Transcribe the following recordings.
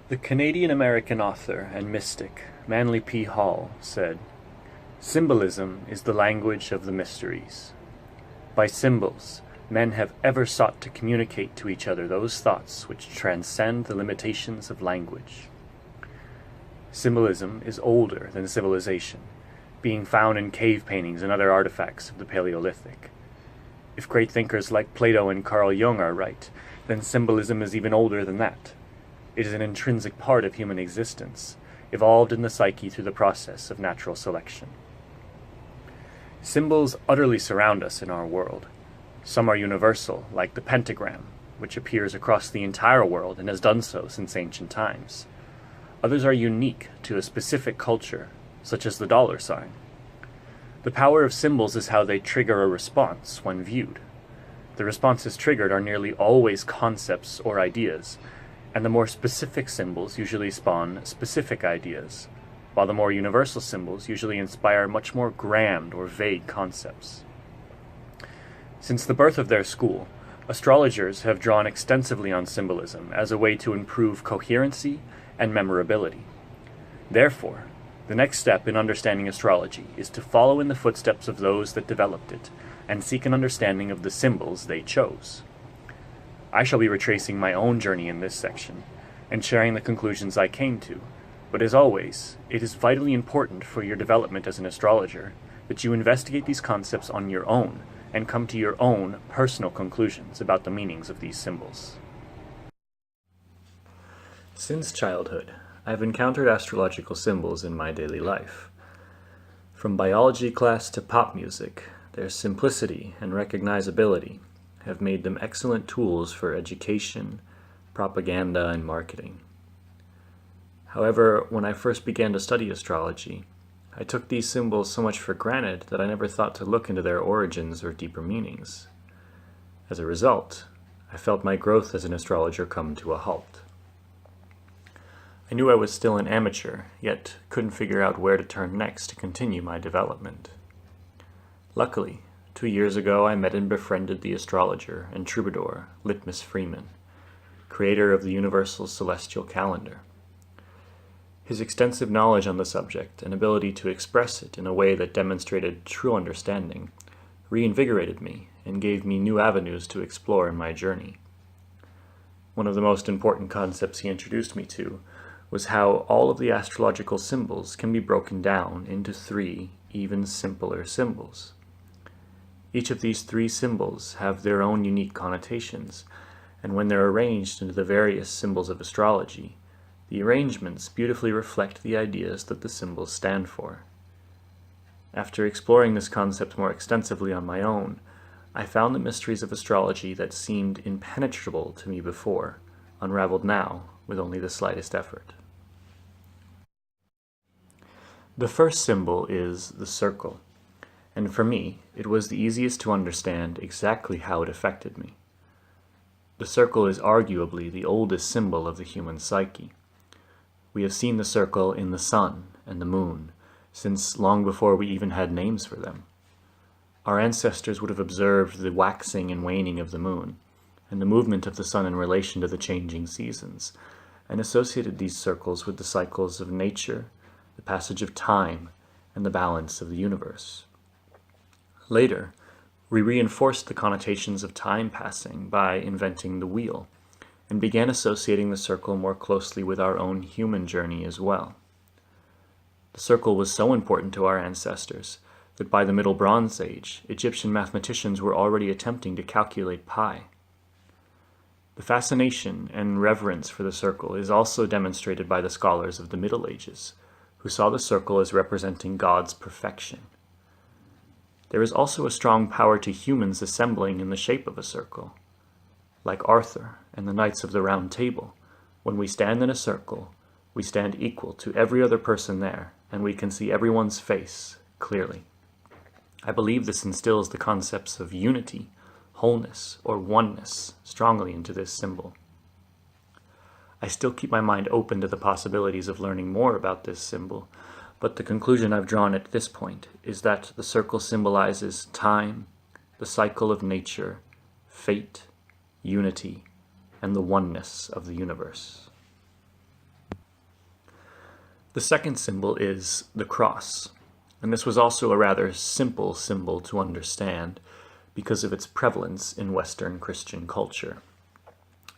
The Canadian-American author and mystic Manly P. Hall said, "Symbolism is the language of the mysteries. By symbols, men have ever sought to communicate to each other those thoughts which transcend the limitations of language." Symbolism is older than civilization, being found in cave paintings and other artifacts of the Paleolithic. If great thinkers like Plato and Carl Jung are right, then symbolism is even older than that. It is an intrinsic part of human existence, evolved in the psyche through the process of natural selection. Symbols utterly surround us in our world. Some are universal, like the pentagram, which appears across the entire world and has done so since ancient times. Others are unique to a specific culture, such as the dollar sign. The power of symbols is how they trigger a response when viewed. The responses triggered are nearly always concepts or ideas, and the more specific symbols usually spawn specific ideas, while the more universal symbols usually inspire much more grand or vague concepts. Since the birth of their school, astrologers have drawn extensively on symbolism as a way to improve coherency and memorability. Therefore, the next step in understanding astrology is to follow in the footsteps of those that developed it and seek an understanding of the symbols they chose. I shall be retracing my own journey in this section and sharing the conclusions I came to, but as always, it is vitally important for your development as an astrologer that you investigate these concepts on your own and come to your own personal conclusions about the meanings of these symbols. Since childhood, I have encountered astrological symbols in my daily life. From biology class to pop music, their simplicity and recognizability have made them excellent tools for education, propaganda, and marketing. However, when I first began to study astrology, I took these symbols so much for granted that I never thought to look into their origins or deeper meanings. As a result, I felt my growth as an astrologer come to a halt. I knew I was still an amateur, yet couldn't figure out where to turn next to continue my development. Luckily, 2 years ago I met and befriended the astrologer and troubadour Litmus Freeman, creator of the Universal Celestial Calendar. His extensive knowledge on the subject and ability to express it in a way that demonstrated true understanding reinvigorated me and gave me new avenues to explore in my journey. One of the most important concepts he introduced me to was how all of the astrological symbols can be broken down into 3 even simpler symbols. Each of these 3 symbols have their own unique connotations, and when they're arranged into the various symbols of astrology, the arrangements beautifully reflect the ideas that the symbols stand for. After exploring this concept more extensively on my own, I found the mysteries of astrology that seemed impenetrable to me before, unraveled now with only the slightest effort. The first symbol is the circle, and for me, it was the easiest to understand exactly how it affected me. The circle is arguably the oldest symbol of the human psyche. We have seen the circle in the sun and the moon, since long before we even had names for them. Our ancestors would have observed the waxing and waning of the moon, and the movement of the sun in relation to the changing seasons, and associated these circles with the cycles of nature, the passage of time, and the balance of the universe. Later, we reinforced the connotations of time passing by inventing the wheel, and began associating the circle more closely with our own human journey as well. The circle was so important to our ancestors that by the Middle Bronze Age, Egyptian mathematicians were already attempting to calculate pi. The fascination and reverence for the circle is also demonstrated by the scholars of the Middle Ages, who saw the circle as representing God's perfection. There is also a strong power to humans assembling in the shape of a circle. Like Arthur and the Knights of the Round Table, when we stand in a circle, we stand equal to every other person there, and we can see everyone's face clearly. I believe this instills the concepts of unity, wholeness, or oneness strongly into this symbol. I still keep my mind open to the possibilities of learning more about this symbol, but the conclusion I've drawn at this point is that the circle symbolizes time, the cycle of nature, fate, unity, and the oneness of the universe. The second symbol is the cross, and this was also a rather simple symbol to understand because of its prevalence in Western Christian culture.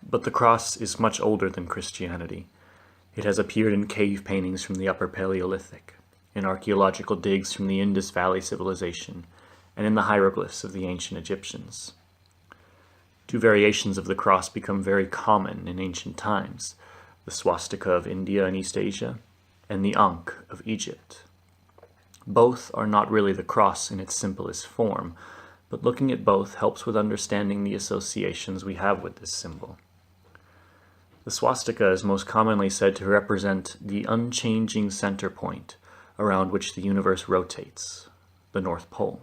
But the cross is much older than Christianity. It has appeared in cave paintings from the Upper Paleolithic, in archaeological digs from the Indus Valley civilization, and in the hieroglyphs of the ancient Egyptians. Two variations of the cross become very common in ancient times, the swastika of India and East Asia, and the Ankh of Egypt. Both are not really the cross in its simplest form, but looking at both helps with understanding the associations we have with this symbol. The swastika is most commonly said to represent the unchanging center point around which the universe rotates, the North Pole.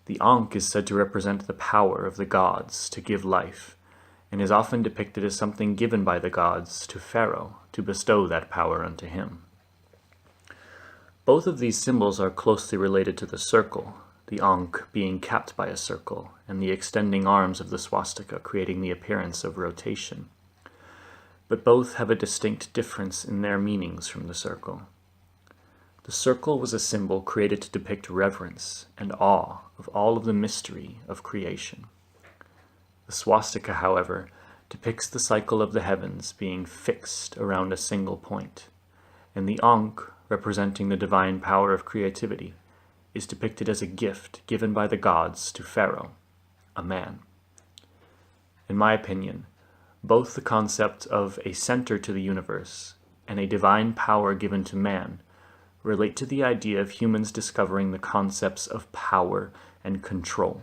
The Ankh is said to represent the power of the gods to give life, and is often depicted as something given by the gods to Pharaoh to bestow that power unto him. Both of these symbols are closely related to the circle, the Ankh being capped by a circle, and the extending arms of the swastika creating the appearance of rotation. But both have a distinct difference in their meanings from the circle. The circle was a symbol created to depict reverence and awe of all of the mystery of creation. The swastika, however, depicts the cycle of the heavens being fixed around a single point, and the Ankh, representing the divine power of creativity, is depicted as a gift given by the gods to Pharaoh, a man. In my opinion, both the concept of a center to the universe and a divine power given to man relate to the idea of humans discovering the concepts of power and control.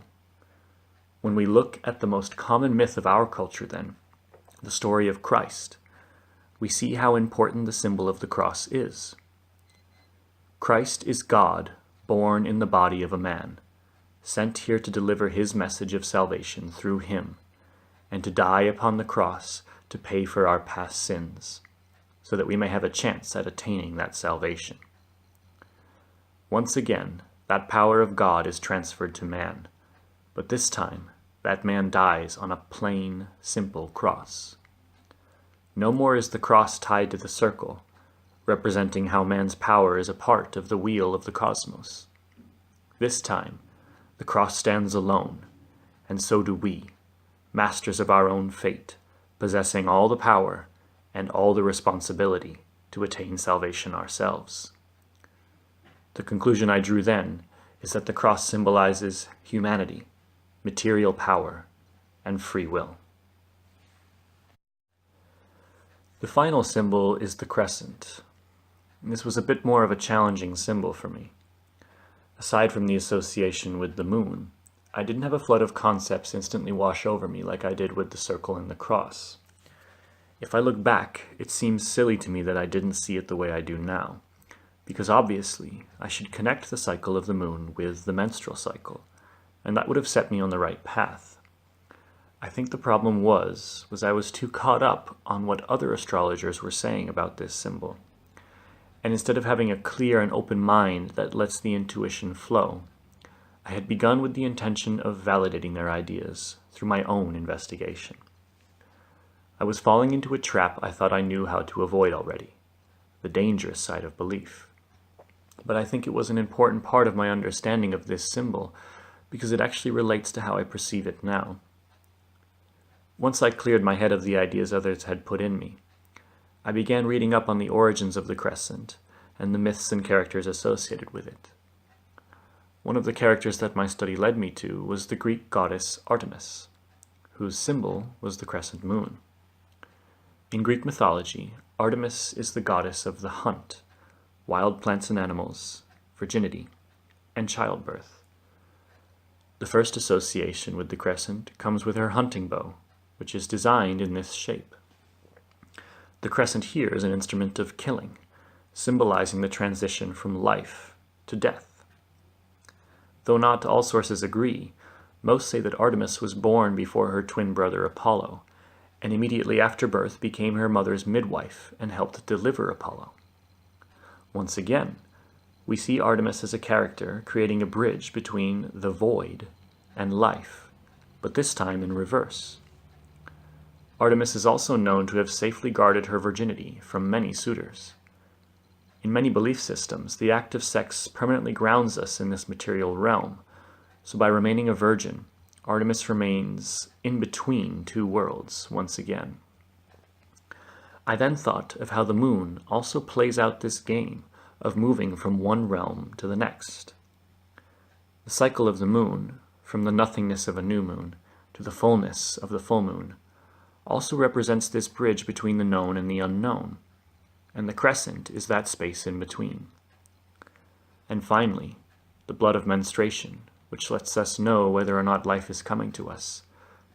When we look at the most common myth of our culture then, the story of Christ, we see how important the symbol of the cross is. Christ is God, born in the body of a man, sent here to deliver his message of salvation through him, and to die upon the cross to pay for our past sins, so that we may have a chance at attaining that salvation. Once again, that power of God is transferred to man, but this time, that man dies on a plain, simple cross. No more is the cross tied to the circle, representing how man's power is a part of the wheel of the cosmos. This time, the cross stands alone, and so do we, masters of our own fate, possessing all the power and all the responsibility to attain salvation ourselves. The conclusion I drew then is that the cross symbolizes humanity, material power, and free will. The final symbol is the crescent. This was a bit more of a challenging symbol for me. Aside from the association with the moon, I didn't have a flood of concepts instantly wash over me like I did with the circle and the cross. If I look back, it seems silly to me that I didn't see it the way I do now, because obviously I should connect the cycle of the moon with the menstrual cycle, and that would have set me on the right path. I think the problem was I was too caught up on what other astrologers were saying about this symbol. And instead of having a clear and open mind that lets the intuition flow, I had begun with the intention of validating their ideas through my own investigation. I was falling into a trap I thought I knew how to avoid already, the dangerous side of belief. But I think it was an important part of my understanding of this symbol because it actually relates to how I perceive it now. Once I cleared my head of the ideas others had put in me, I began reading up on the origins of the crescent and the myths and characters associated with it. One of the characters that my study led me to was the Greek goddess Artemis, whose symbol was the crescent moon. In Greek mythology, Artemis is the goddess of the hunt, wild plants and animals, virginity, and childbirth. The first association with the crescent comes with her hunting bow, which is designed in this shape. The crescent here is an instrument of killing, symbolizing the transition from life to death. Though not all sources agree, most say that Artemis was born before her twin brother Apollo, and immediately after birth became her mother's midwife and helped deliver Apollo. Once again, we see Artemis as a character creating a bridge between the void and life, but this time in reverse. Artemis is also known to have safely guarded her virginity from many suitors. In many belief systems, the act of sex permanently grounds us in this material realm, so by remaining a virgin, Artemis remains in between two worlds once again. I then thought of how the moon also plays out this game of moving from one realm to the next. The cycle of the moon, from the nothingness of a new moon to the fullness of the full moon, also represents this bridge between the known and the unknown, and the crescent is that space in between. And finally, the blood of menstruation, which lets us know whether or not life is coming to us,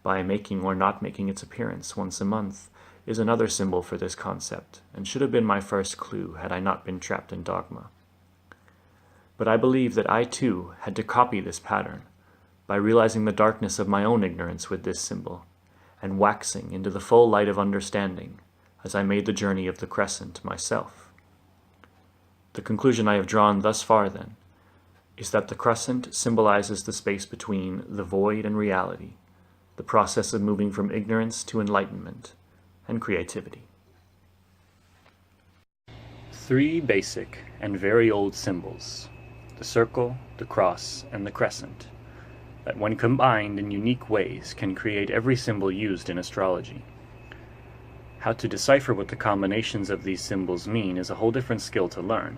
by making or not making its appearance once a month, is another symbol for this concept, and should have been my first clue had I not been trapped in dogma. But I believe that I too had to copy this pattern, by realizing the darkness of my own ignorance with this symbol, and waxing into the full light of understanding as I made the journey of the crescent myself. The conclusion I have drawn thus far, then, is that the crescent symbolizes the space between the void and reality, the process of moving from ignorance to enlightenment and creativity. 3 basic and very old symbols, the circle, the cross, and the crescent, that when combined in unique ways can create every symbol used in astrology. How to decipher what the combinations of these symbols mean is a whole different skill to learn,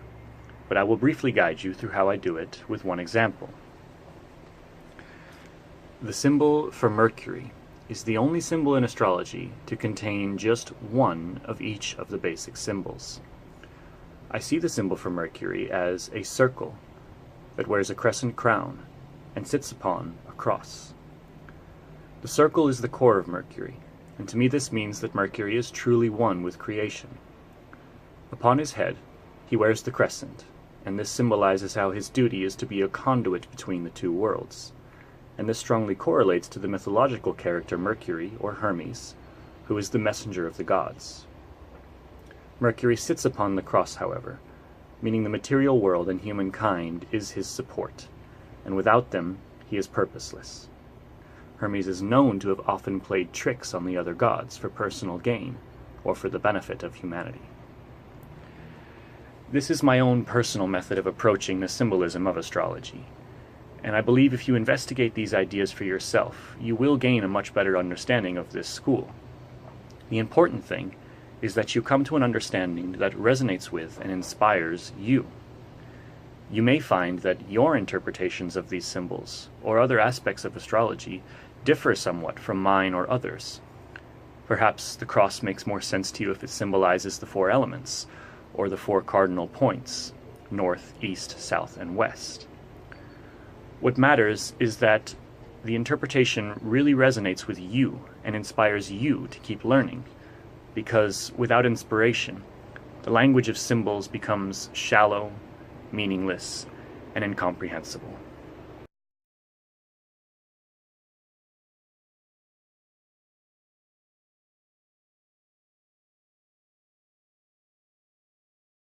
but I will briefly guide you through how I do it with one example. The symbol for Mercury is the only symbol in astrology to contain just one of each of the basic symbols. I see the symbol for Mercury as a circle that wears a crescent crown and sits upon a cross. The circle is the core of Mercury, and to me this means that Mercury is truly one with creation. Upon his head, he wears the crescent, and this symbolizes how his duty is to be a conduit between the two worlds. And this strongly correlates to the mythological character Mercury, or Hermes, who is the messenger of the gods. Mercury sits upon the cross, however, meaning the material world and humankind is his support, and without them he is purposeless. Hermes is known to have often played tricks on the other gods for personal gain, or for the benefit of humanity. This is my own personal method of approaching the symbolism of astrology, and I believe if you investigate these ideas for yourself, you will gain a much better understanding of this school. The important thing is that you come to an understanding that resonates with and inspires you. You may find that your interpretations of these symbols, or other aspects of astrology, differ somewhat from mine or others. Perhaps the cross makes more sense to you if it symbolizes the 4 elements, or the 4 cardinal points, north, east, south, and west. What matters is that the interpretation really resonates with you and inspires you to keep learning, because without inspiration, the language of symbols becomes shallow, meaningless, and incomprehensible.